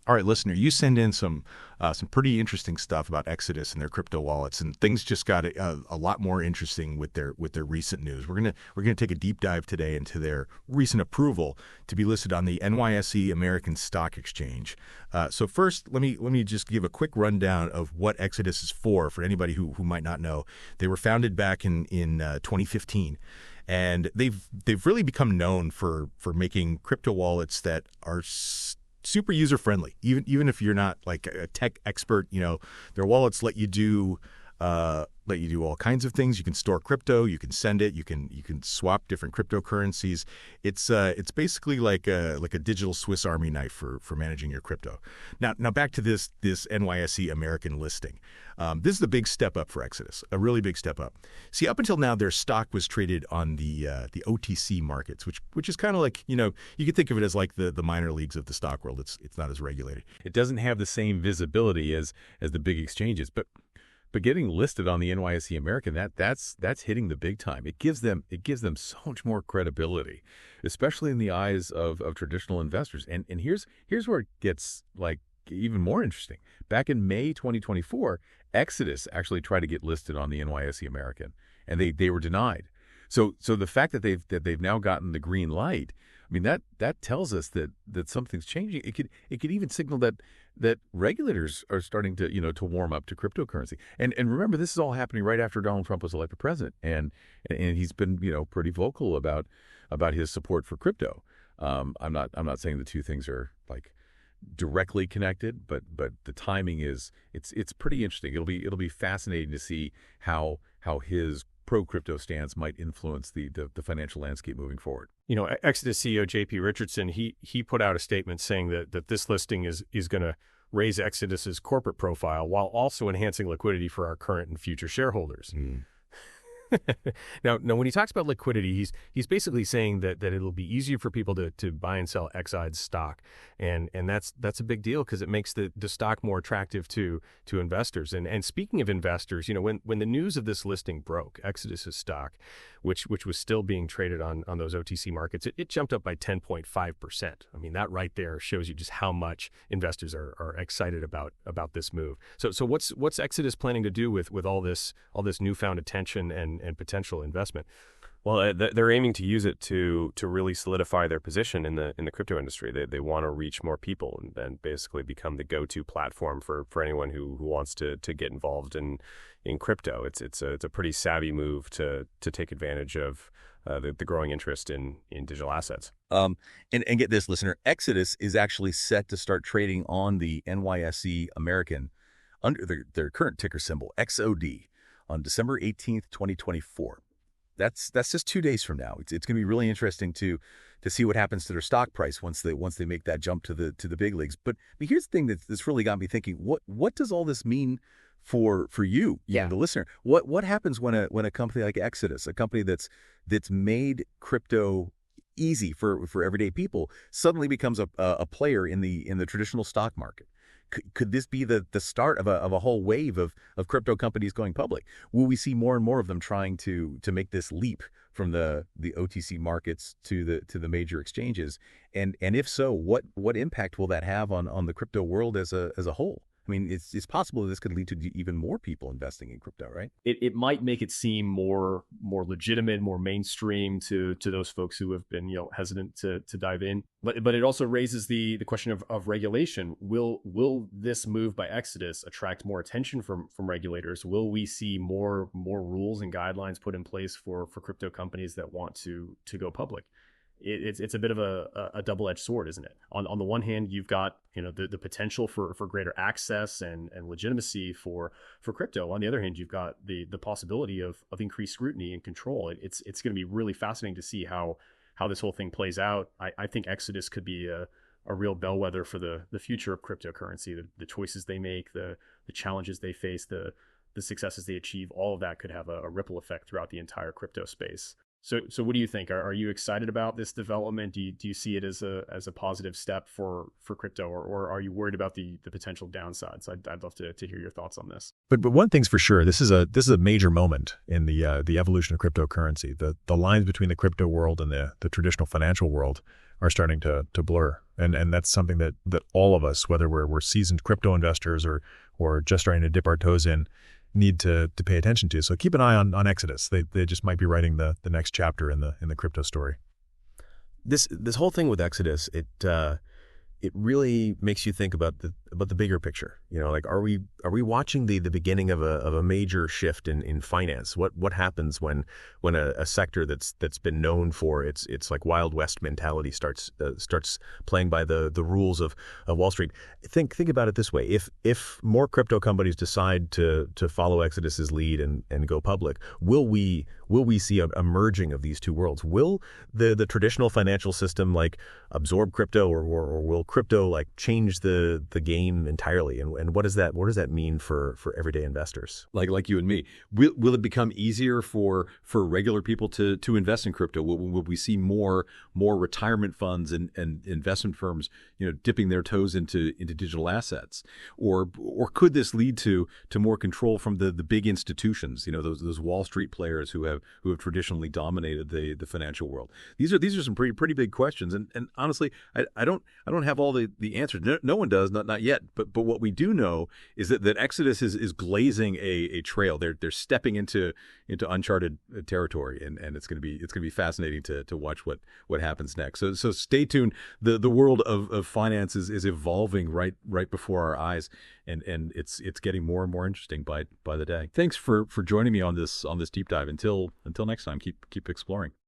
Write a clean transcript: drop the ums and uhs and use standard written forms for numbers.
All right, listener, you send in some pretty interesting stuff about Exodus and their crypto wallets, and things just got a lot more interesting with their recent news. We're gonna take a deep dive today into their recent approval to be listed on the NYSE American Stock Exchange. So first, let me just give a quick rundown of what Exodus is for anybody who might not know. They were founded back in 2015. And they've really become known for making crypto wallets that are super user friendly. Even if you're not like a tech expert, their wallets let you do all kinds of things. You can store crypto, you can send it, you can swap different cryptocurrencies. It's basically like a digital Swiss Army knife for managing your crypto. Now back to this NYSE American listing. This is a big step up for Exodus, a really big step up. See, up until now, their stock was traded on the OTC markets, which is kind of like, you could think of it as like the minor leagues of the stock world. It's not as regulated. It doesn't have the same visibility as the big exchanges, but getting listed on the NYSE American, that's hitting the big time. It gives them so much more credibility, especially in the eyes of traditional investors. And here's where it gets like even more interesting. Back in May 2024, Exodus actually tried to get listed on the NYSE American, and they were denied. So the fact that they've now gotten the green light, I mean, that tells us that something's changing. It could even signal that regulators are starting to warm up to cryptocurrency. And remember, this is all happening right after Donald Trump was elected president, and he's been pretty vocal about his support for crypto. I'm not saying the two things are like directly connected, but the timing is it's pretty interesting. It'll be fascinating to see how his pro-crypto stance might influence the financial landscape moving forward. Exodus CEO J.P. Richardson, he put out a statement saying that this listing is going to raise Exodus's corporate profile while also enhancing liquidity for our current and future shareholders. Now, when he talks about liquidity, he's basically saying that it'll be easier for people to buy and sell Exide's stock, and that's a big deal because it makes the stock more attractive to investors. And speaking of investors, when the news of this listing broke, Exodus's stock, which was still being traded on those OTC markets, it jumped up by 10.5%. I mean, that right there shows you just how much investors are excited about this move. So what's Exodus planning to do with all this newfound attention and potential investment? Well, they're aiming to use it to really solidify their position in the crypto industry. They want to reach more people and basically become the go-to platform for anyone who wants to get involved in crypto. It's a pretty savvy move to take advantage of the growing interest in digital assets. And get this, listener, Exodus is actually set to start trading on the NYSE American under their current ticker symbol XOD on December 18th, 2024. That's just 2 days from now. It's going to be really interesting to see what happens to their stock price once they make that jump to the big leagues. But here's the thing that's really got me thinking: what does all this mean for you, the listener? What happens when a company like Exodus, a company that's made crypto easy for everyday people, suddenly becomes a player in the traditional stock market? Could this be the start of a whole wave of crypto companies going public? Will we see more and more of them trying to make this leap from the OTC markets to the major exchanges? And if so, what impact will that have on the crypto world as a whole? I mean, it's possible that this could lead to even more people investing in crypto, right? It might make it seem more legitimate, more mainstream to those folks who have been hesitant to dive in. But it also raises the question of regulation. Will this move by Exodus attract more attention from regulators? Will we see more rules and guidelines put in place for crypto companies that want to go public? It's a bit of a double-edged sword, isn't it? On the one hand, you've got the potential for greater access and legitimacy for crypto. On the other hand, you've got the possibility of increased scrutiny and control. It's going to be really fascinating to see how this whole thing plays out. I think Exodus could be a real bellwether for the future of cryptocurrency. The choices they make, the challenges they face, the successes they achieve, all of that could have a ripple effect throughout the entire crypto space. So what do you think? Are you excited about this development? Do you see it as a positive step for crypto, or are you worried about the potential downsides? I'd love to hear your thoughts on this. But one thing's for sure, this is a major moment in the evolution of cryptocurrency. The lines between the crypto world and the traditional financial world are starting to blur. And that's something that all of us, whether we're seasoned crypto investors or just starting to dip our toes in, need to pay attention to. So keep an eye on Exodus. They just might be writing the next chapter in the crypto story. This whole thing with Exodus, it really makes you think about the bigger picture. Like, are we watching the beginning of a major shift in finance? What happens when a sector that's been known for its like Wild West mentality starts playing by the rules of Wall Street? Think about it this way: if more crypto companies decide to follow Exodus's lead and go public, will we see a merging of these two worlds? Will the traditional financial system like absorb crypto, or will crypto like change the game entirely? And what does that mean for everyday investors? Like you and me, will it become easier for regular people to invest in crypto? Will we see more retirement funds and investment firms dipping their toes into digital assets, or could this lead to more control from the big institutions? Those Wall Street players who have traditionally dominated the financial world. These are some pretty big questions, and honestly, I don't have all the answers. No one does, not yet. But what we do know is that Exodus is blazing a trail. They're stepping into uncharted territory, and it's going to be fascinating to watch what happens next. So stay tuned. The world of finance is evolving right before our eyes, and it's getting more and more interesting by the day. Thanks for joining me on this deep dive. Until next time, keep exploring.